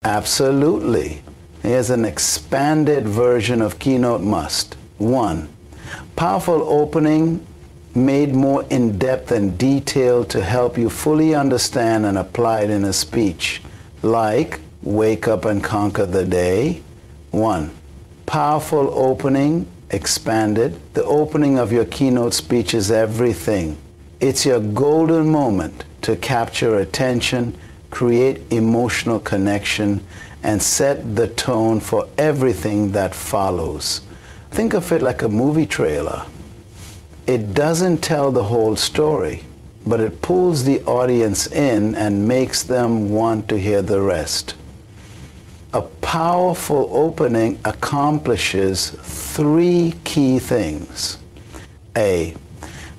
Absolutely. Here's an expanded version of Keynote Must. 1. Powerful opening made more in-depth and detailed to help you fully understand and apply it in a speech. Like, wake up and conquer the day. 1. Powerful opening, expanded. The opening of your keynote speech is everything. It's your golden moment to capture attention, create emotional connection, and set the tone for everything that follows. Think of it like a movie trailer. It doesn't tell the whole story, but it pulls the audience in and makes them want to hear the rest. A powerful opening accomplishes 3 key things. A,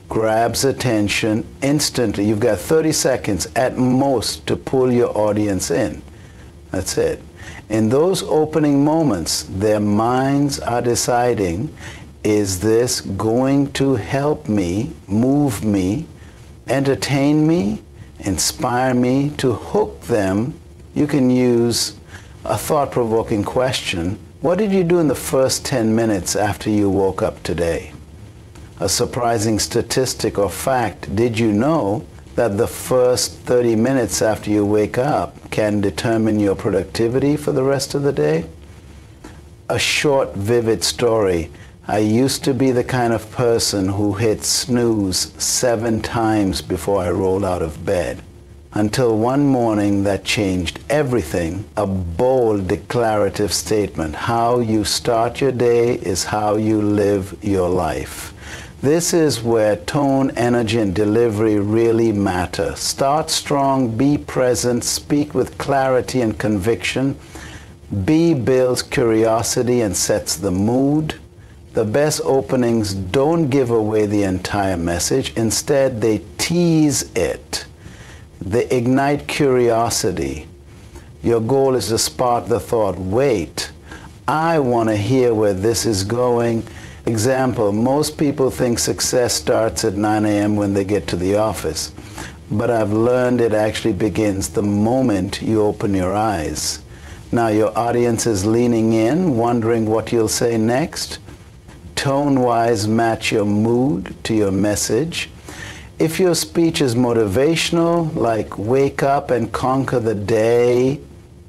grabs attention instantly. You've got 30 seconds at most to pull your audience in. That's it. In those opening moments, their minds are deciding, is this going to help me, move me, entertain me, inspire me, to hook them? You can use a thought-provoking question. What did you do in the first 10 minutes after you woke up today? A surprising statistic or fact, did you know that the first 30 minutes after you wake up can determine your productivity for the rest of the day? A short, vivid story. I used to be the kind of person who hit snooze 7 times before I rolled out of bed. Until one morning that changed everything. A bold declarative statement. How you start your day is how you live your life. This is where tone, energy, and delivery really matter. Start strong, be present, speak with clarity and conviction. B builds curiosity and sets the mood. The best openings don't give away the entire message. Instead, they tease it. They ignite curiosity. Your goal is to spark the thought, wait, I want to hear where this is going. Example, most people think success starts at 9 a.m. when they get to the office. But I've learned it actually begins the moment you open your eyes. Now your audience is leaning in, wondering what you'll say next. Tone-wise, match your mood to your message. If your speech is motivational, like wake up and conquer the day,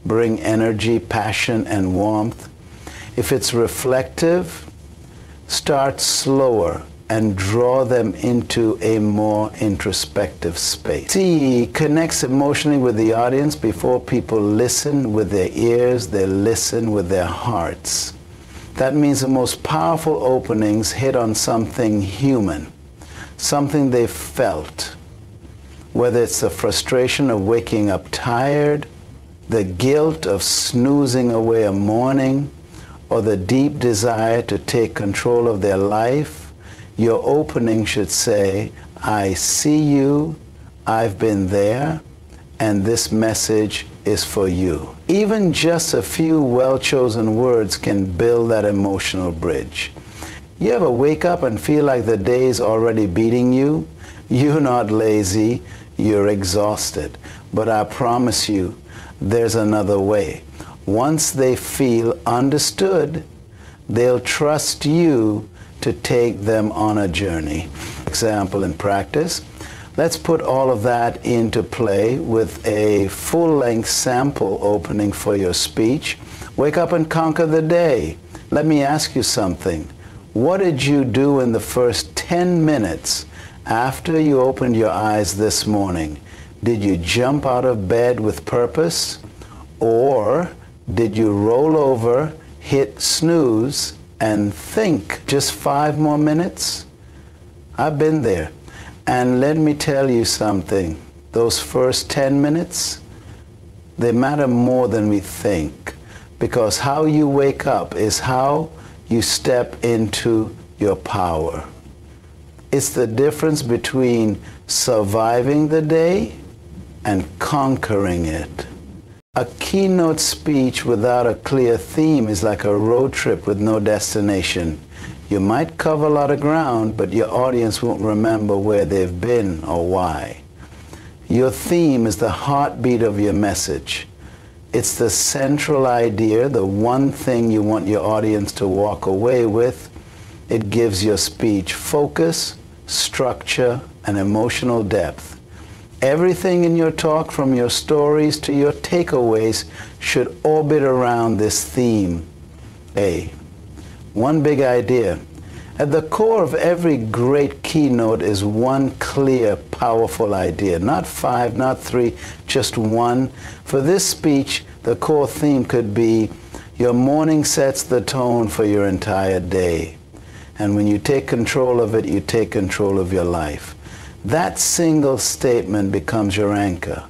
bring energy, passion, and warmth. If it's reflective, start slower and draw them into a more introspective space. C, connects emotionally with the audience. Before people listen with their ears, they listen with their hearts. That means the most powerful openings hit on something human, something they felt, whether it's the frustration of waking up tired, the guilt of snoozing away a morning, or the deep desire to take control of their life. Your opening should say, I see you, I've been there, and this message is for you. Even just a few well-chosen words can build that emotional bridge. You ever wake up and feel like the day's already beating you? You're not lazy, you're exhausted. But I promise you, there's another way. Once they feel understood, they'll trust you to take them on a journey. Example in practice. Let's put all of that into play with a full-length sample opening for your speech. Wake up and conquer the day. Let me ask you something. What did you do in the first 10 minutes after you opened your eyes this morning? Did you jump out of bed with purpose? Or did you roll over, hit snooze, and think just 5 more minutes? I've been there. And let me tell you something. Those first 10 minutes, they matter more than we think. Because how you wake up is how you step into your power. It's the difference between surviving the day and conquering it. A keynote speech without a clear theme is like a road trip with no destination. You might cover a lot of ground, but your audience won't remember where they've been or why. Your theme is the heartbeat of your message. It's the central idea, the one thing you want your audience to walk away with. It gives your speech focus, structure, and emotional depth. Everything in your talk, from your stories to your takeaways, should orbit around this theme. A. One big idea. At the core of every great keynote is one clear, powerful idea. Not 5, not 3, just one. For this speech, the core theme could be, your morning sets the tone for your entire day. And when you take control of it, you take control of your life. That single statement becomes your anchor.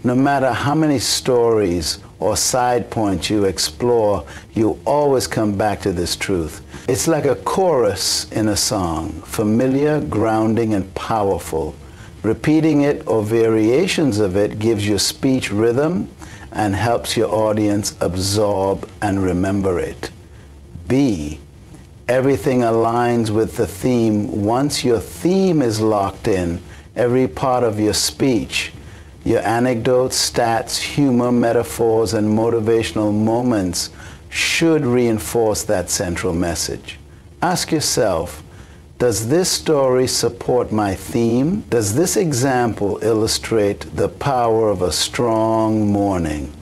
No matter how many stories or side points you explore, you always come back to this truth. It's like a chorus in a song, familiar, grounding, and powerful. Repeating it or variations of it gives your speech rhythm and helps your audience absorb and remember it. B. Everything aligns with the theme. Once your theme is locked in, every part of your speech, your anecdotes, stats, humor, metaphors, and motivational moments should reinforce that central message. Ask yourself, does this story support my theme? Does this example illustrate the power of a strong morning?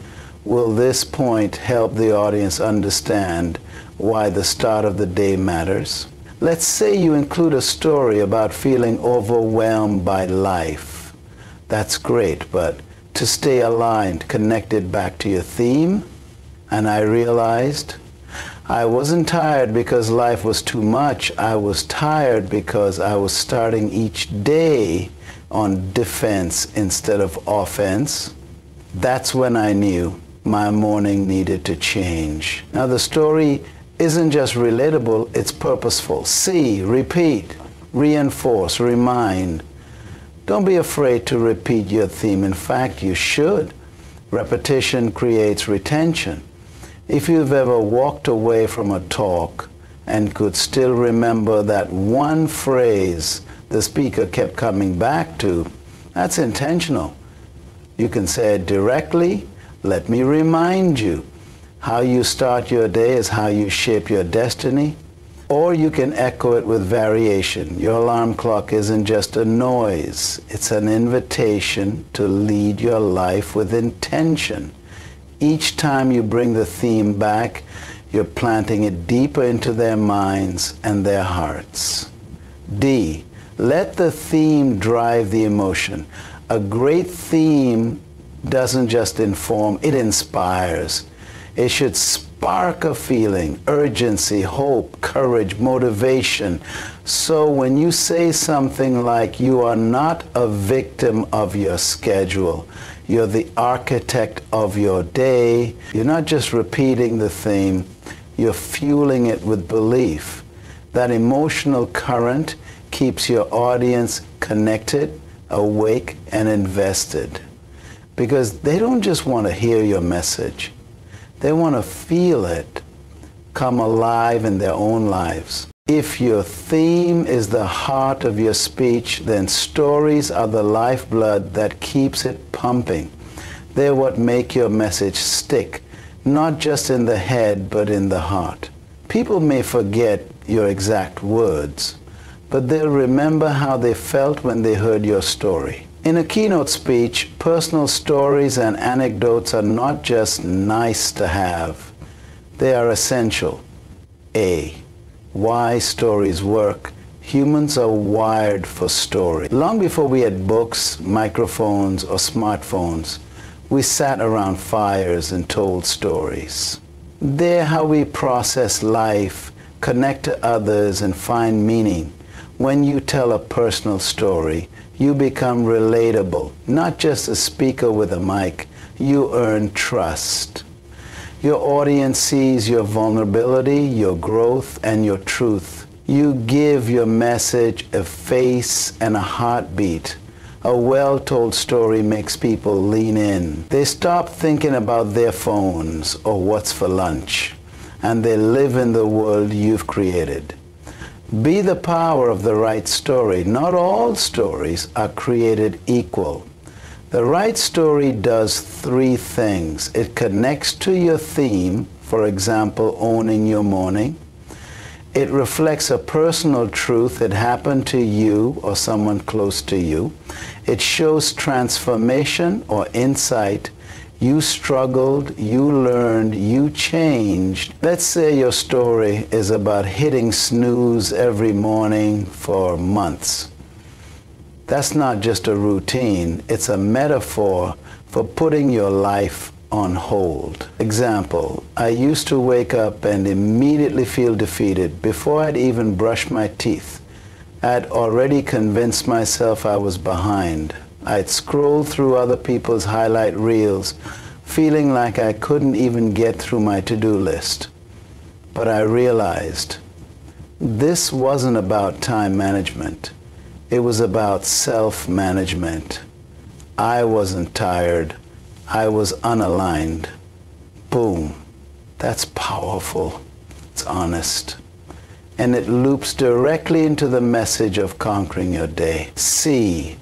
Will this point help the audience understand why the start of the day matters? Let's say you include a story about feeling overwhelmed by life. That's great, but to stay aligned, connected back to your theme, and I realized I wasn't tired because life was too much. I was tired because I was starting each day on defense instead of offense. That's when I knew my morning needed to change. Now the story isn't just relatable, it's purposeful. See, repeat, reinforce, remind. Don't be afraid to repeat your theme. In fact, you should. Repetition creates retention. If you've ever walked away from a talk and could still remember that one phrase the speaker kept coming back to, that's intentional. You can say it directly. Let me remind you. How you start your day is how you shape your destiny. Or you can echo it with variation. Your alarm clock isn't just a noise. It's an invitation to lead your life with intention. Each time you bring the theme back, you're planting it deeper into their minds and their hearts. D. Let the theme drive the emotion. A great theme doesn't just inform, it inspires. It should spark a feeling, urgency, hope, courage, motivation. So when you say something like, you are not a victim of your schedule, you're the architect of your day, you're not just repeating the theme, you're fueling it with belief. That emotional current keeps your audience connected, awake, and invested. Because they don't just want to hear your message. They want to feel it come alive in their own lives. If your theme is the heart of your speech, then stories are the lifeblood that keeps it pumping. They're what make your message stick, not just in the head, but in the heart. People may forget your exact words, but they'll remember how they felt when they heard your story. In a keynote speech, personal stories and anecdotes are not just nice to have. They are essential. A. Why stories work. Humans are wired for story. Long before we had books, microphones, or smartphones, we sat around fires and told stories. They're how we process life, connect to others, and find meaning. When you tell a personal story, you become relatable, not just a speaker with a mic. You earn trust. Your audience sees your vulnerability, your growth, and your truth. You give your message a face and a heartbeat. A well-told story makes people lean in. They stop thinking about their phones or what's for lunch, and they live in the world you've created. Be the power of the right story. Not all stories are created equal. The right story does three things. It connects to your theme, for example, owning your morning. It reflects a personal truth that happened to you or someone close to you. It shows transformation or insight. You struggled, you learned, you changed. Let's say your story is about hitting snooze every morning for months. That's not just a routine, it's a metaphor for putting your life on hold. Example, I used to wake up and immediately feel defeated before I'd even brush my teeth. I'd already convinced myself I was behind. I'd scroll through other people's highlight reels, feeling like I couldn't even get through my to-do list. But I realized this wasn't about time management. It was about self-management. I wasn't tired. I was unaligned. Boom. That's powerful. It's honest. And it loops directly into the message of conquering your day. C.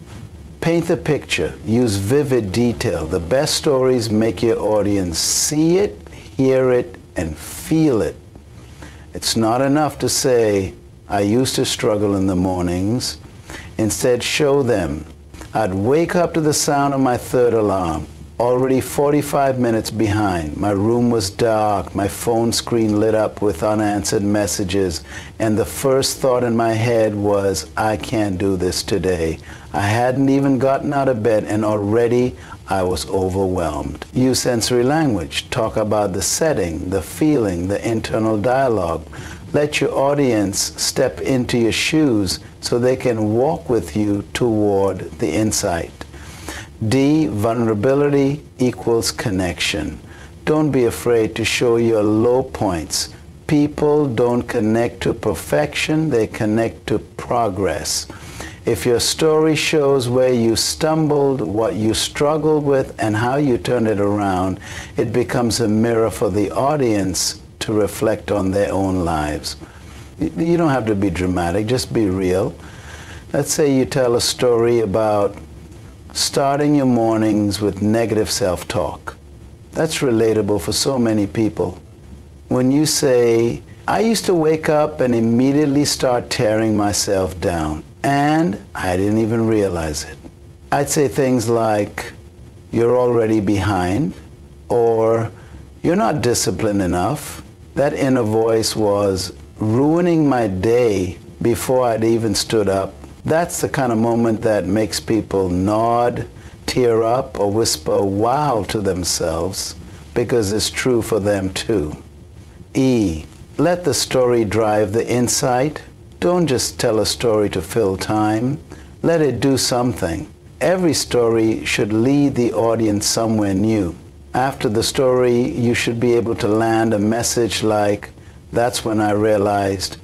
Paint the picture. Use vivid detail. The best stories make your audience see it, hear it, and feel it. It's not enough to say, I used to struggle in the mornings. Instead, show them. I'd wake up to the sound of my third alarm, already 45 minutes behind. My room was dark, my phone screen lit up with unanswered messages, and the first thought in my head was, I can't do this today. I hadn't even gotten out of bed, and already I was overwhelmed. Use sensory language. Talk about the setting, the feeling, the internal dialogue. Let your audience step into your shoes so they can walk with you toward the insight. D, vulnerability equals connection. Don't be afraid to show your low points. People don't connect to perfection, they connect to progress. If your story shows where you stumbled, what you struggled with, and how you turned it around, it becomes a mirror for the audience to reflect on their own lives. You don't have to be dramatic, just be real. Let's say you tell a story about starting your mornings with negative self-talk. That's relatable for so many people. When you say, I used to wake up and immediately start tearing myself down, and I didn't even realize it. I'd say things like, you're already behind, or you're not disciplined enough. That inner voice was ruining my day before I'd even stood up. That's the kind of moment that makes people nod, tear up, or whisper wow to themselves because it's true for them too. E, let the story drive the insight. Don't just tell a story to fill time. Let it do something. Every story should lead the audience somewhere new. After the story, you should be able to land a message like, that's when I realized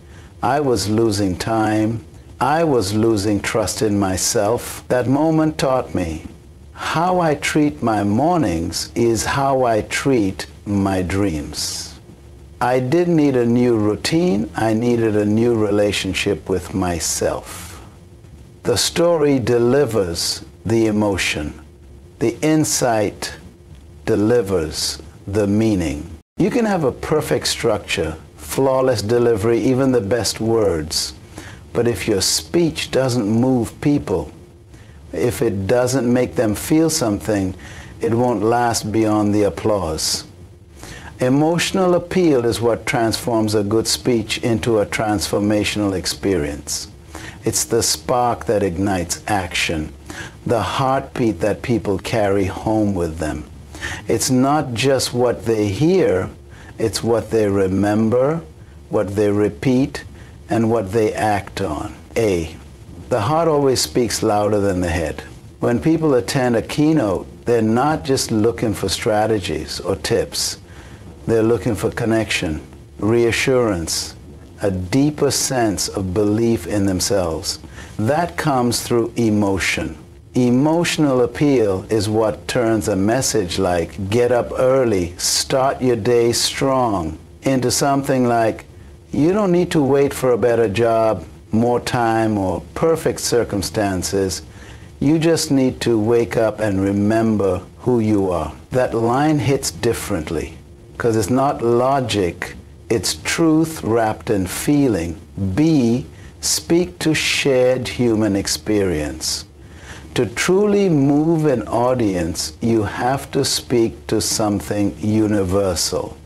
I was losing time. I was losing trust in myself. That moment taught me how I treat my mornings is how I treat my dreams. I didn't need a new routine. I needed a new relationship with myself. The story delivers the emotion. The insight delivers the meaning. You can have a perfect structure, flawless delivery, even the best words. But if your speech doesn't move people, if it doesn't make them feel something, it won't last beyond the applause. Emotional appeal is what transforms a good speech into a transformational experience. It's the spark that ignites action, the heartbeat that people carry home with them. It's not just what they hear, it's what they remember, what they repeat, and what they act on. A, the heart always speaks louder than the head. When people attend a keynote, they're not just looking for strategies or tips. They're looking for connection, reassurance, a deeper sense of belief in themselves. That comes through emotion. Emotional appeal is what turns a message like, get up early, start your day strong, into something like, you don't need to wait for a better job, more time, or perfect circumstances. You just need to wake up and remember who you are. That line hits differently because it's not logic, it's truth wrapped in feeling. B, speak to shared human experience. To truly move an audience, you have to speak to something universal.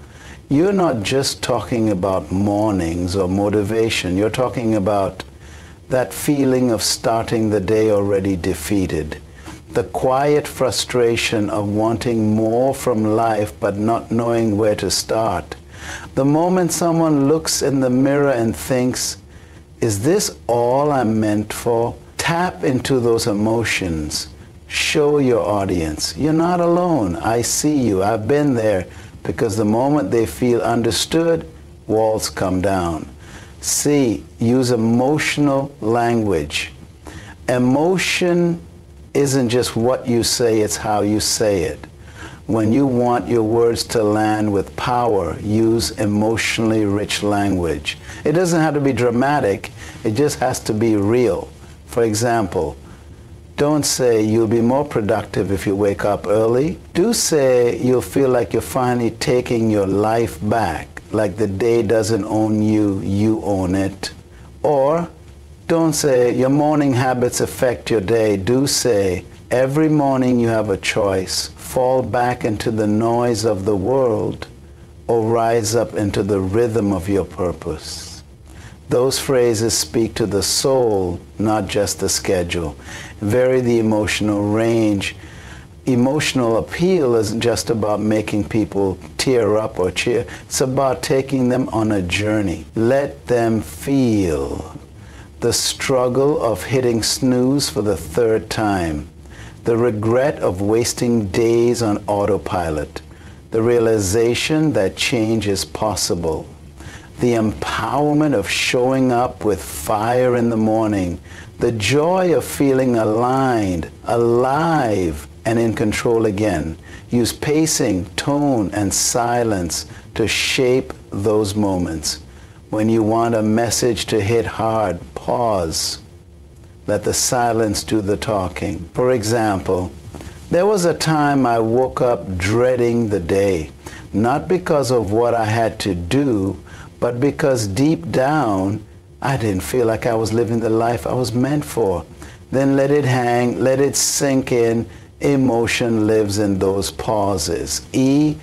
You're not just talking about mornings or motivation. You're talking about that feeling of starting the day already defeated. The quiet frustration of wanting more from life but not knowing where to start. The moment someone looks in the mirror and thinks, is this all I'm meant for? Tap into those emotions. Show your audience. You're not alone. I see you. I've been there. Because the moment they feel understood, walls come down. C, use emotional language. Emotion isn't just what you say, it's how you say it. When you want your words to land with power, use emotionally rich language. It doesn't have to be dramatic, it just has to be real. For example, don't say you'll be more productive if you wake up early. Do say you'll feel like you're finally taking your life back, like the day doesn't own you, you own it. Or don't say your morning habits affect your day. Do say every morning you have a choice. Fall back into the noise of the world or rise up into the rhythm of your purpose. Those phrases speak to the soul, not just the schedule. Vary the emotional range. Emotional appeal isn't just about making people tear up or cheer. It's about taking them on a journey. Let them feel the struggle of hitting snooze for the third time, the regret of wasting days on autopilot, the realization that change is possible, the empowerment of showing up with fire in the morning, the joy of feeling aligned, alive, and in control again. Use pacing, tone, and silence to shape those moments. When you want a message to hit hard, pause. Let the silence do the talking. For example, there was a time I woke up dreading the day, not because of what I had to do, but because deep down, I didn't feel like I was living the life I was meant for. Then let it hang, let it sink in. Emotion lives in those pauses. E,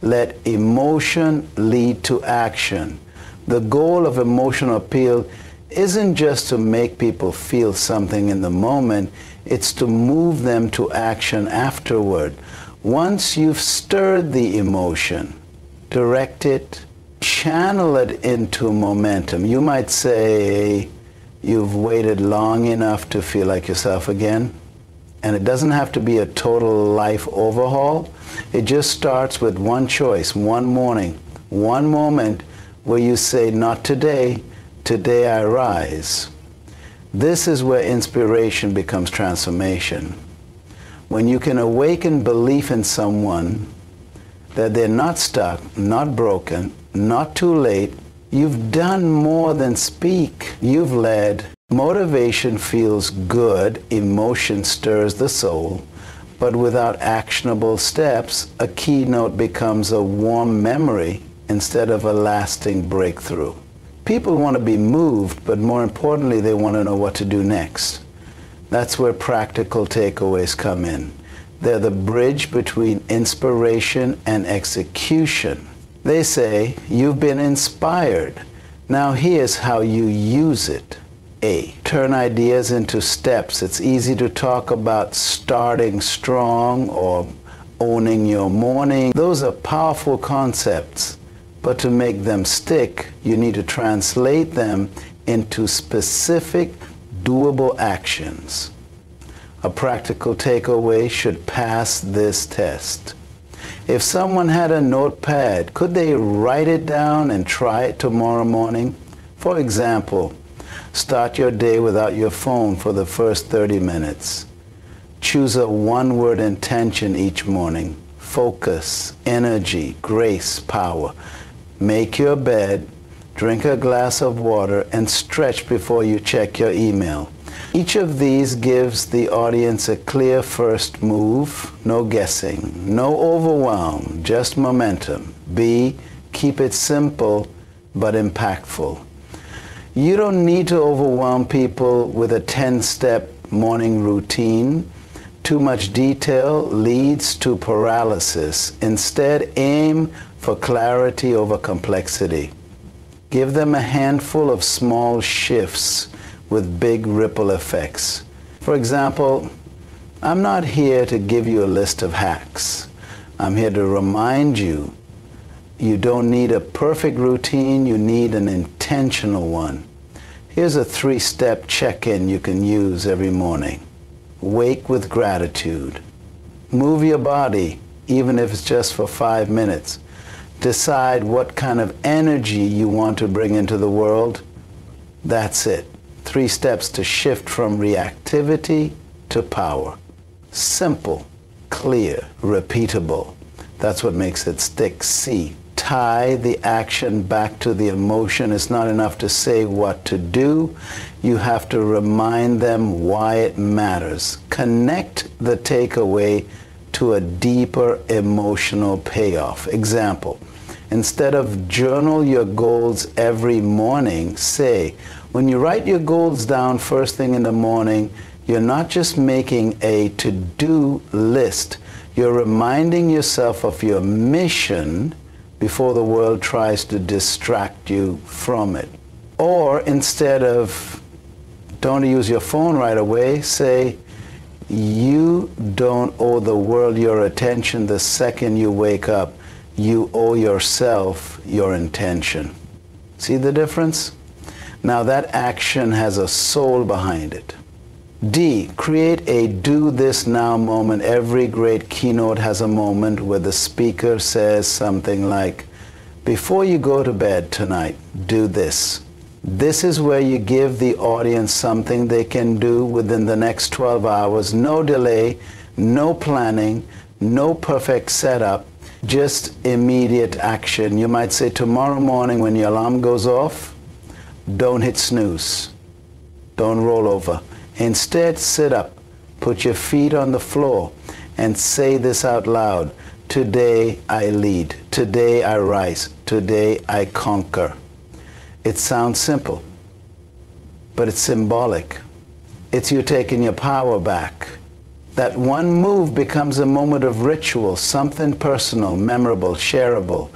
let emotion lead to action. The goal of emotional appeal isn't just to make people feel something in the moment, it's to move them to action afterward. Once you've stirred the emotion, direct it, channel it into momentum. You might say you've waited long enough to feel like yourself again. And it doesn't have to be a total life overhaul. It just starts with one choice, one morning, one moment where you say, not today, today I rise. This is where inspiration becomes transformation. When you can awaken belief in someone that they're not stuck, not broken, not too late, you've done more than speak. You've led. Motivation feels good, emotion stirs the soul, but without actionable steps, a keynote becomes a warm memory instead of a lasting breakthrough. People want to be moved, but more importantly, they want to know what to do next. That's where practical takeaways come in. They're the bridge between inspiration and execution. They say, you've been inspired. Now here's how you use it. A, turn ideas into steps. It's easy to talk about starting strong or owning your morning. Those are powerful concepts, but to make them stick, you need to translate them into specific, doable actions. A practical takeaway should pass this test. If someone had a notepad, could they write it down and try it tomorrow morning? For example, start your day without your phone for the first 30 minutes. Choose a one-word intention each morning. Focus, energy, grace, power. Make your bed, drink a glass of water, and stretch before you check your email. Each of these gives the audience a clear first move, no guessing, no overwhelm, just momentum. B, keep it simple but impactful. You don't need to overwhelm people with a 10-step morning routine. Too much detail leads to paralysis. Instead, aim for clarity over complexity. Give them a handful of small shifts with big ripple effects. For example, I'm not here to give you a list of hacks. I'm here to remind you, you don't need a perfect routine, you need an intentional one. Here's a 3-step check-in you can use every morning. Wake with gratitude. Move your body, even if it's just for 5 minutes. Decide what kind of energy you want to bring into the world. That's it. 3 steps to shift from reactivity to power. Simple, clear, repeatable. That's what makes it stick. C, tie the action back to the emotion. It's not enough to say what to do. You have to remind them why it matters. Connect the takeaway to a deeper emotional payoff. Example, instead of journal your goals every morning, say, when you write your goals down first thing in the morning, you're not just making a to-do list. You're reminding yourself of your mission before the world tries to distract you from it. Or instead of, don't use your phone right away, say, you don't owe the world your attention the second you wake up. You owe yourself your intention. See the difference? Now that action has a soul behind it. D, create a do this now moment. Every great keynote has a moment where the speaker says something like, before you go to bed tonight, do this. This is where you give the audience something they can do within the next 12 hours. No delay, no planning, no perfect setup, just immediate action. You might say tomorrow morning when your alarm goes off, don't hit snooze. Don't roll over. Instead, sit up, put your feet on the floor, and say this out loud. Today I lead. Today I rise. Today I conquer. It sounds simple, but it's symbolic. It's you taking your power back. That one move becomes a moment of ritual, something personal, memorable, shareable,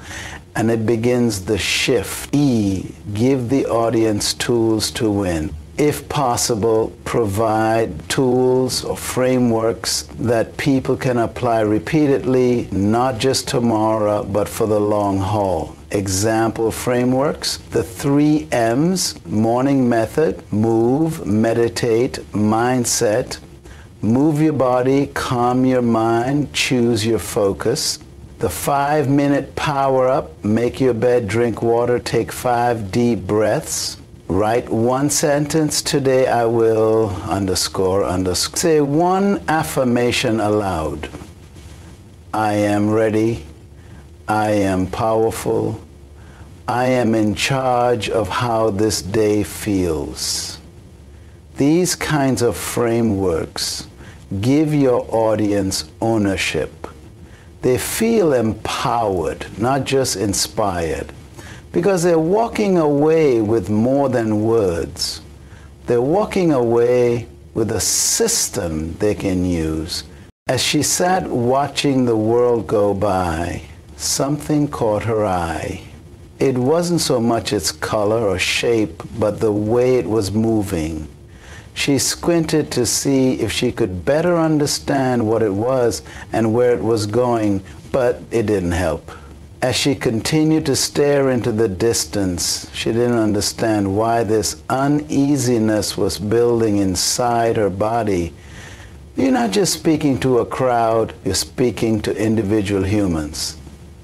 and it begins the shift. E, give the audience tools to win. If possible, provide tools or frameworks that people can apply repeatedly, not just tomorrow, but for the long haul. Example frameworks, the 3 M's, morning method, move, meditate, mindset. Move your body, calm your mind, choose your focus. The 5-minute power up, make your bed, drink water, take 5 deep breaths. Write 1 sentence, today I will, underscore. Say 1 affirmation aloud. I am ready. I am powerful. I am in charge of how this day feels. These kinds of frameworks give your audience ownership. They feel empowered, not just inspired, because they're walking away with more than words. They're walking away with a system they can use. As she sat watching the world go by, something caught her eye. It wasn't so much its color or shape, but the way it was moving. She squinted to see if she could better understand what it was and where it was going, but it didn't help. As she continued to stare into the distance, she didn't understand why this uneasiness was building inside her body. You're not just speaking to a crowd, you're speaking to individual humans,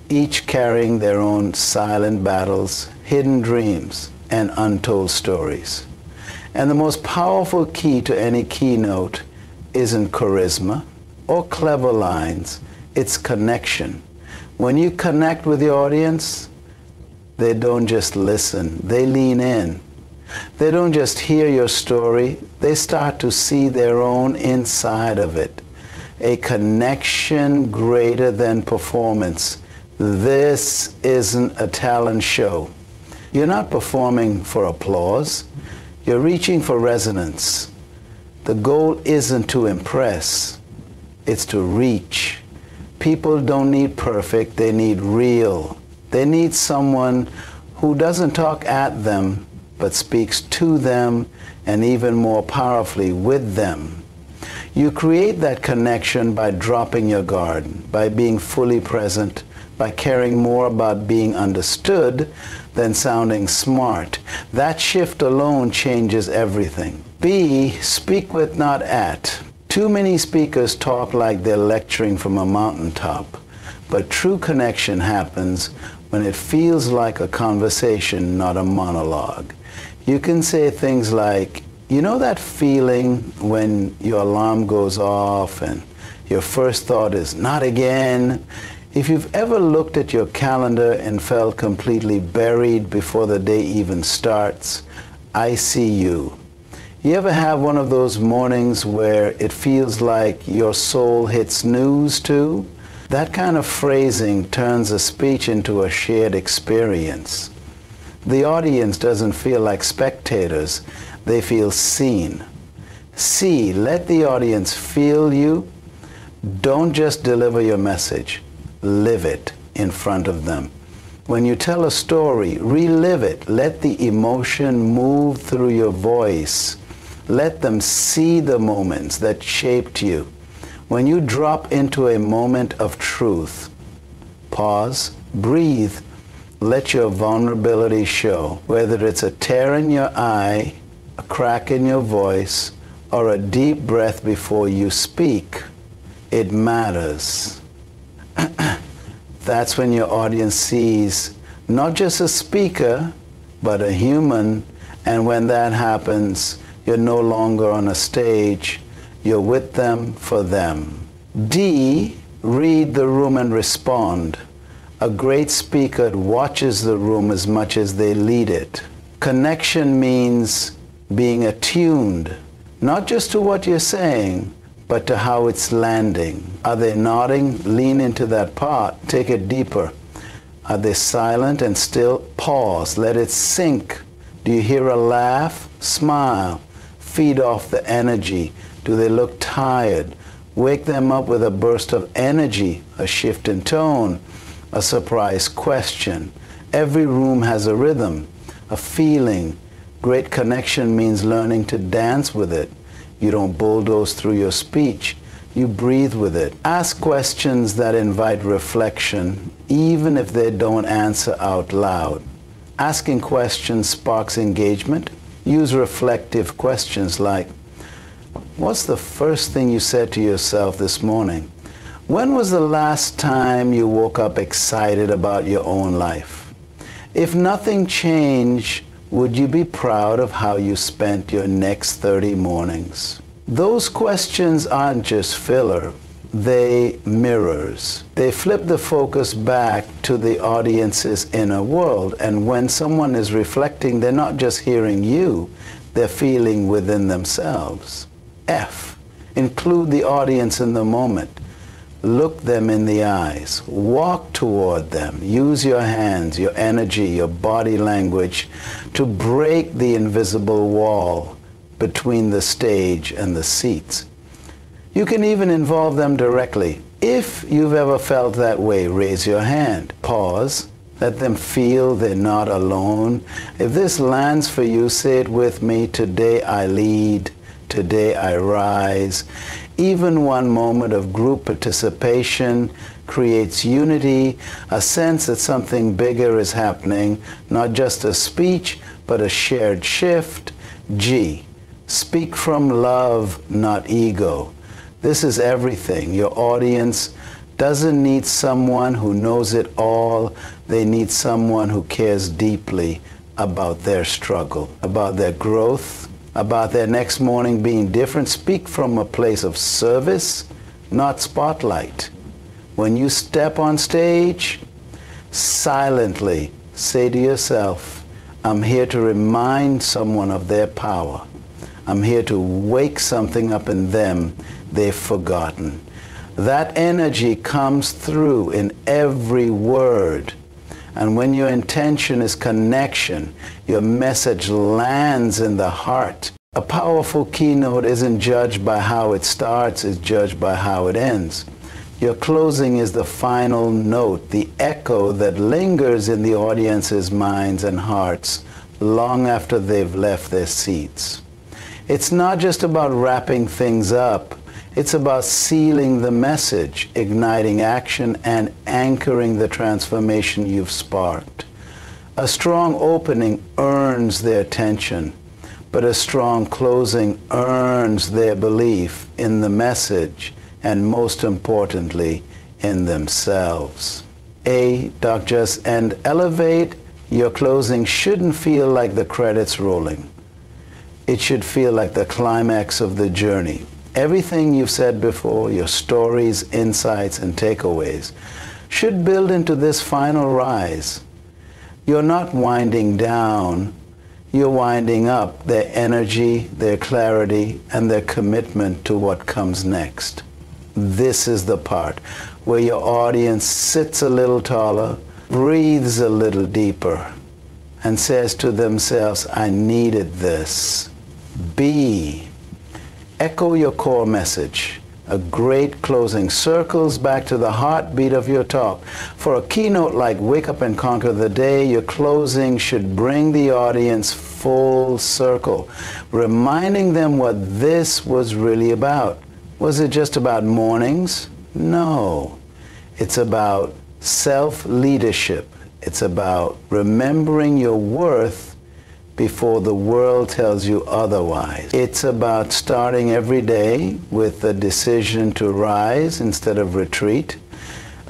each carrying their own silent battles, hidden dreams, and untold stories. And the most powerful key to any keynote isn't charisma or clever lines, it's connection. When you connect with the audience, they don't just listen, they lean in. They don't just hear your story, they start to see their own inside of it. A connection greater than performance. This isn't a talent show. You're not performing for applause. You're reaching for resonance. The goal isn't to impress, it's to reach. People don't need perfect, they need real. They need someone who doesn't talk at them, but speaks to them and even more powerfully with them. You create that connection by dropping your guard, by being fully present, by caring more about being understood than sounding smart. That shift alone changes everything. B, speak with, not at. Too many speakers talk like they're lecturing from a mountaintop, but true connection happens when it feels like a conversation, not a monologue. You can say things like, you know that feeling when your alarm goes off and your first thought is, not again? If you've ever looked at your calendar and felt completely buried before the day even starts, I see you. You ever have one of those mornings where it feels like your soul hits snooze too? That kind of phrasing turns a speech into a shared experience. The audience doesn't feel like spectators, they feel seen. C, let the audience feel you. Don't just deliver your message, live it in front of them. When you tell a story, relive it. Let the emotion move through your voice. Let them see the moments that shaped you. When you drop into a moment of truth, pause, breathe, let your vulnerability show. Whether it's a tear in your eye, a crack in your voice, or a deep breath before you speak, it matters. That's when your audience sees not just a speaker, but a human. And when that happens, you're no longer on a stage, you're with them for them. D, read the room and respond. A great speaker watches the room as much as they lead it. Connection means being attuned, not just to what you're saying, but to how it's landing. Are they nodding? Lean into that part. Take it deeper. Are they silent and still? Pause. Let it sink. Do you hear a laugh? Smile. Feed off the energy. Do they look tired? Wake them up with a burst of energy, a shift in tone, a surprise question. Every room has a rhythm, a feeling. Great connection means learning to dance with it. You don't bulldoze through your speech. You breathe with it. Ask questions that invite reflection, even if they don't answer out loud. Asking questions sparks engagement. Use reflective questions like, what's the first thing you said to yourself this morning? When was the last time you woke up excited about your own life? If nothing changed, would you be proud of how you spent your next 30 mornings? Those questions aren't just filler, they mirrors. They flip the focus back to the audience's inner world, and when someone is reflecting, they're not just hearing you, they're feeling within themselves. F, include the audience in the moment. Look them in the eyes. Walk toward them. Use your hands, your energy, your body language to break the invisible wall between the stage and the seats. You can even involve them directly. If you've ever felt that way, raise your hand. Pause. Let them feel they're not alone. If this lands for you, say it with me. Today I lead. Today I rise. Even one moment of group participation creates unity, a sense that something bigger is happening, not just a speech, but a shared shift. G, speak from love, not ego. This is everything. Your audience doesn't need someone who knows it all. They need someone who cares deeply about their struggle, about their growth, about their next morning being different. Speak from a place of service, not spotlight. When you step on stage, silently say to yourself, I'm here to remind someone of their power. I'm here to wake something up in them they've forgotten. That energy comes through in every word. And when your intention is connection, your message lands in the heart. A powerful keynote isn't judged by how it starts, it's judged by how it ends. Your closing is the final note, the echo that lingers in the audience's minds and hearts long after they've left their seats. It's not just about wrapping things up. It's about sealing the message, igniting action, and anchoring the transformation you've sparked. A strong opening earns their attention, but a strong closing earns their belief in the message and, most importantly, in themselves. And elevate, your closing shouldn't feel like the credits rolling. It should feel like the climax of the journey. Everything you've said before, your stories, insights, and takeaways, should build into this final rise. You're not winding down, you're winding up their energy, their clarity, and their commitment to what comes next. This is the part where your audience sits a little taller, breathes a little deeper, and says to themselves, I needed this. B, echo your core message. A great closing circles back to the heartbeat of your talk. For a keynote like Wake Up and Conquer the Day, your closing should bring the audience full circle, reminding them what this was really about. Was it just about mornings? No. It's about self-leadership. It's about remembering your worth before the world tells you otherwise. It's about starting every day with the decision to rise instead of retreat.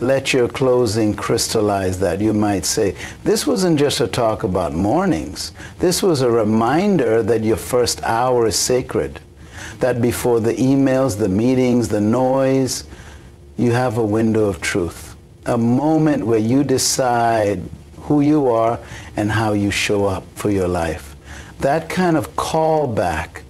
Let your closing crystallize that. You might say, this wasn't just a talk about mornings. This was a reminder that your first hour is sacred. That before the emails, the meetings, the noise, you have a window of truth. A moment where you decide who you are and how you show up for your life. That kind of callback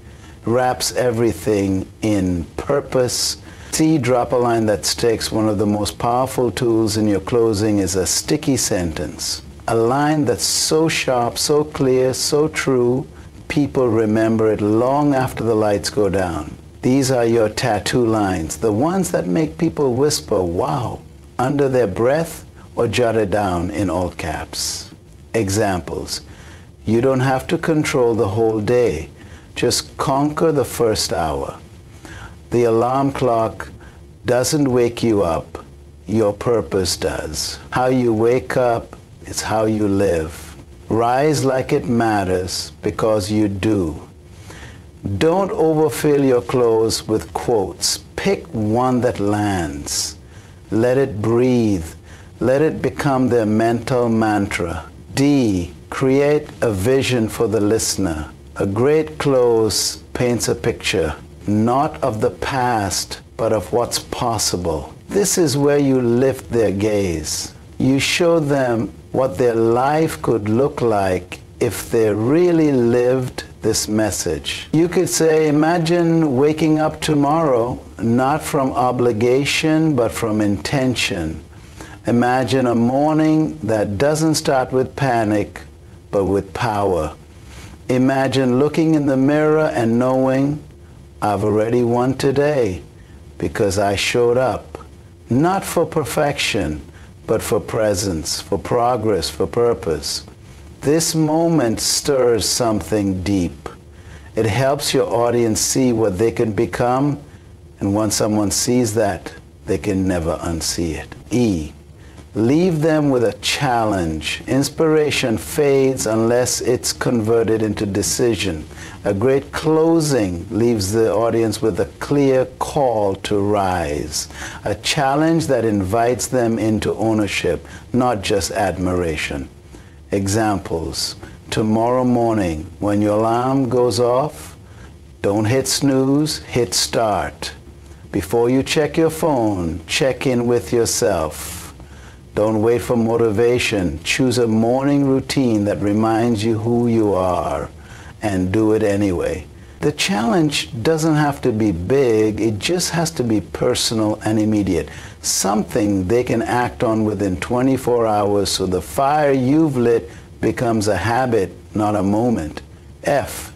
wraps everything in purpose. See, drop a line that sticks. One of the most powerful tools in your closing is a sticky sentence. A line that's so sharp, so clear, so true, people remember it long after the lights go down. These are your tattoo lines, the ones that make people whisper, wow, under their breath or jot it down in all caps. Examples. You don't have to control the whole day. Just conquer the first hour. The alarm clock doesn't wake you up. Your purpose does. How you wake up is how you live. Rise like it matters because you do. Don't overfill your close with quotes. Pick one that lands. Let it breathe. Let it become their mental mantra. D, create a vision for the listener. A great close paints a picture, not of the past, but of what's possible. This is where you lift their gaze. You show them what their life could look like if they really lived this message. You could say, imagine waking up tomorrow, not from obligation, but from intention. Imagine a morning that doesn't start with panic, but with power. Imagine looking in the mirror and knowing, I've already won today because I showed up, not for perfection, but for presence, for progress, for purpose. This moment stirs something deep. It helps your audience see what they can become, and once someone sees that, they can never unsee it. E, leave them with a challenge. Inspiration fades unless it's converted into decision. A great closing leaves the audience with a clear call to rise. A challenge that invites them into ownership, not just admiration. Examples. Tomorrow morning, when your alarm goes off, don't hit snooze, hit start. Before you check your phone, check in with yourself. Don't wait for motivation. Choose a morning routine that reminds you who you are and do it anyway. The challenge doesn't have to be big, it just has to be personal and immediate. Something they can act on within 24 hours so the fire you've lit becomes a habit, not a moment. F,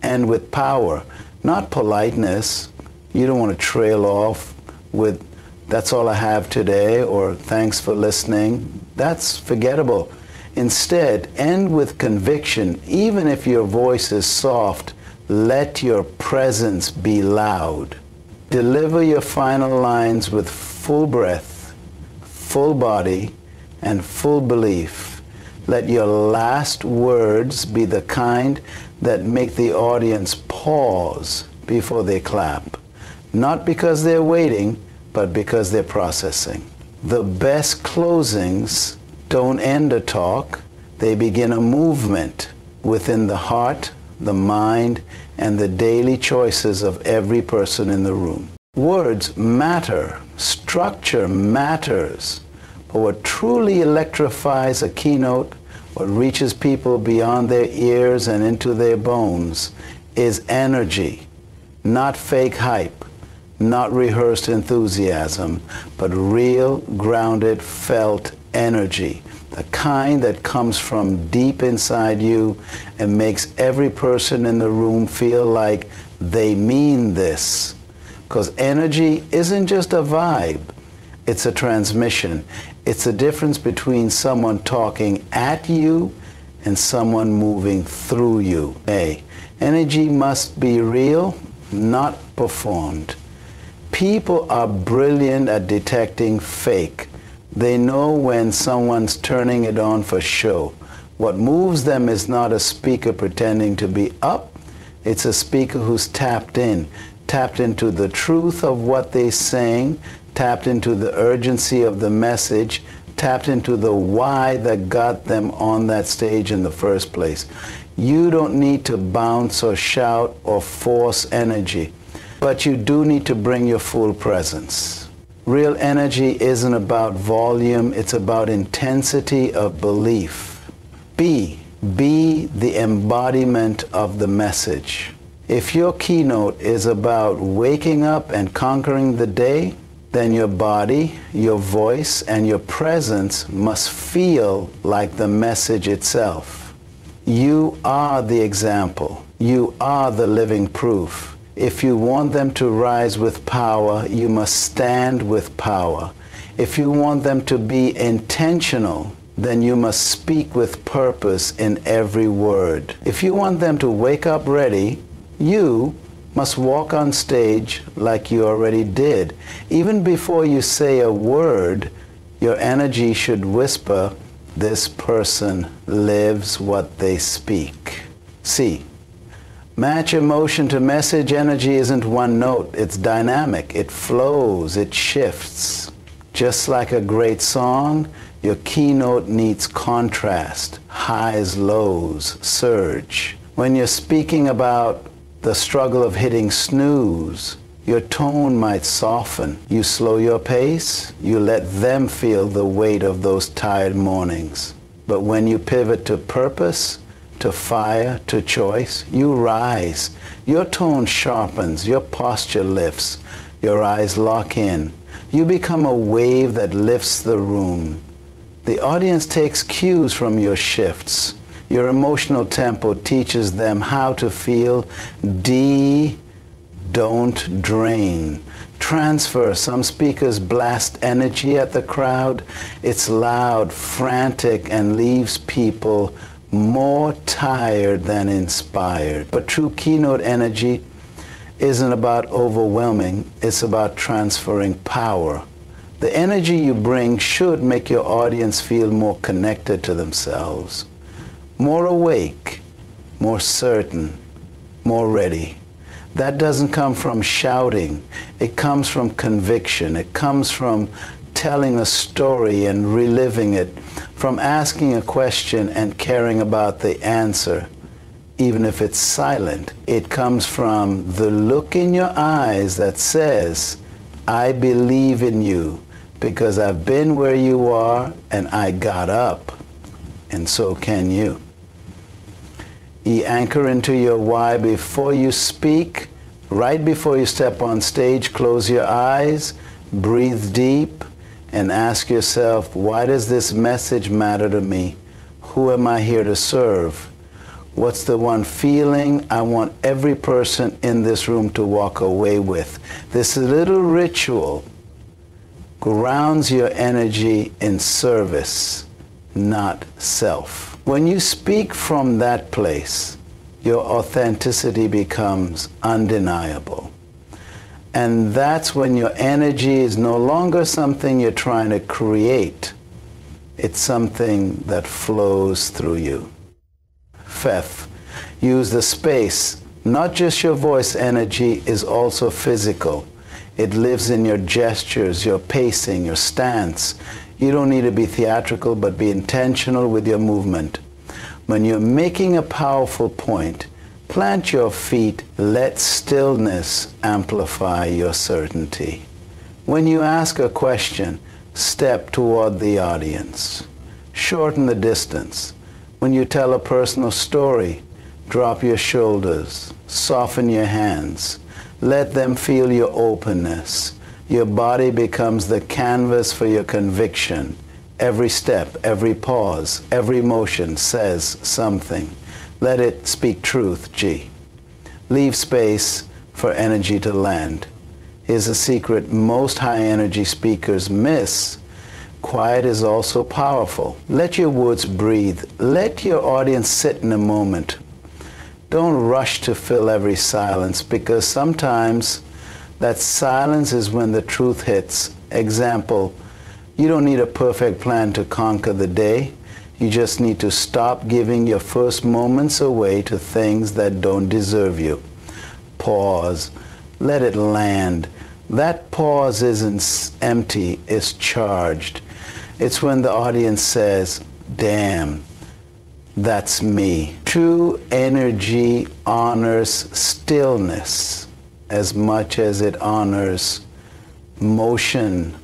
end with power, not politeness. You don't want to trail off with, "That's all I have today," or "Thanks for listening." That's forgettable. Instead, end with conviction. Even if your voice is soft, let your presence be loud. Deliver your final lines with full breath, full body, and full belief. Let your last words be the kind that make the audience pause before they clap. Not because they're waiting, but because they're processing. The best closings don't end a talk, they begin a movement within the heart, the mind, and the daily choices of every person in the room. Words matter, structure matters, but what truly electrifies a keynote, what reaches people beyond their ears and into their bones, is energy, not fake hype, not rehearsed enthusiasm, but real, grounded, felt energy. The kind that comes from deep inside you and makes every person in the room feel like they mean this. Because energy isn't just a vibe, it's a transmission. It's the difference between someone talking at you and someone moving through you. Hey, energy must be real, not performed. People are brilliant at detecting fake. They know when someone's turning it on for show. What moves them is not a speaker pretending to be up. It's a speaker who's tapped into the truth of what they're saying, tapped into the urgency of the message, tapped into the why that got them on that stage in the first place. You don't need to bounce or shout or force energy, but you do need to bring your full presence. Real energy isn't about volume, it's about intensity of belief. B, be the embodiment of the message. If your keynote is about waking up and conquering the day, then your body, your voice, and your presence must feel like the message itself. You are the example. You are the living proof. If you want them to rise with power, you must stand with power. If you want them to be intentional, then you must speak with purpose in every word. If you want them to wake up ready, you must walk on stage like you already did. Even before you say a word, your energy should whisper, "This person lives what they speak." C, match emotion to message. Energy isn't one note, it's dynamic, it flows, it shifts. Just like a great song, your keynote needs contrast, highs, lows, surge. When you're speaking about the struggle of hitting snooze, your tone might soften. You slow your pace, you let them feel the weight of those tired mornings. But when you pivot to purpose, to fire, to choice, you rise. Your tone sharpens, your posture lifts, your eyes lock in. You become a wave that lifts the room. The audience takes cues from your shifts. Your emotional tempo teaches them how to feel. D, don't drain. Transfer. Some speakers blast energy at the crowd. It's loud, frantic, and leaves people more tired than inspired. But true keynote energy isn't about overwhelming, it's about transferring power. The energy you bring should make your audience feel more connected to themselves, more awake, more certain, more ready. That doesn't come from shouting, it comes from conviction, it comes from telling a story and reliving it, from asking a question and caring about the answer, even if it's silent. It comes from the look in your eyes that says, "I believe in you. because I've been where you are and I got up, and so can you. Anchor into your why before you speak. Right before you step on stage, close your eyes, breathe deep, and ask yourself, why does this message matter to me? Who am I here to serve? What's the one feeling I want every person in this room to walk away with? This little ritual grounds your energy in service, not self. When you speak from that place, your authenticity becomes undeniable. And that's when your energy is no longer something you're trying to create. It's something that flows through you. Fifth, use the space. Not just your voice energy is also physical. It lives in your gestures, your pacing, your stance. You don't need to be theatrical, but be intentional with your movement. When you're making a powerful point, plant your feet. Let stillness amplify your certainty. When you ask a question, step toward the audience. Shorten the distance. When you tell a personal story, drop your shoulders, soften your hands. Let them feel your openness. Your body becomes the canvas for your conviction. Every step, every pause, every motion says something. Let it speak truth, G. Leave space for energy to land. Here's a secret most high energy speakers miss. Quiet is also powerful. Let your words breathe. Let your audience sit in a moment. Don't rush to fill every silence, because sometimes that silence is when the truth hits. Example, you don't need a perfect plan to conquer the day. You just need to stop giving your first moments away to things that don't deserve you. Pause. Let it land. That pause isn't empty, it's charged. It's when the audience says, damn, that's me. True energy honors stillness as much as it honors motion.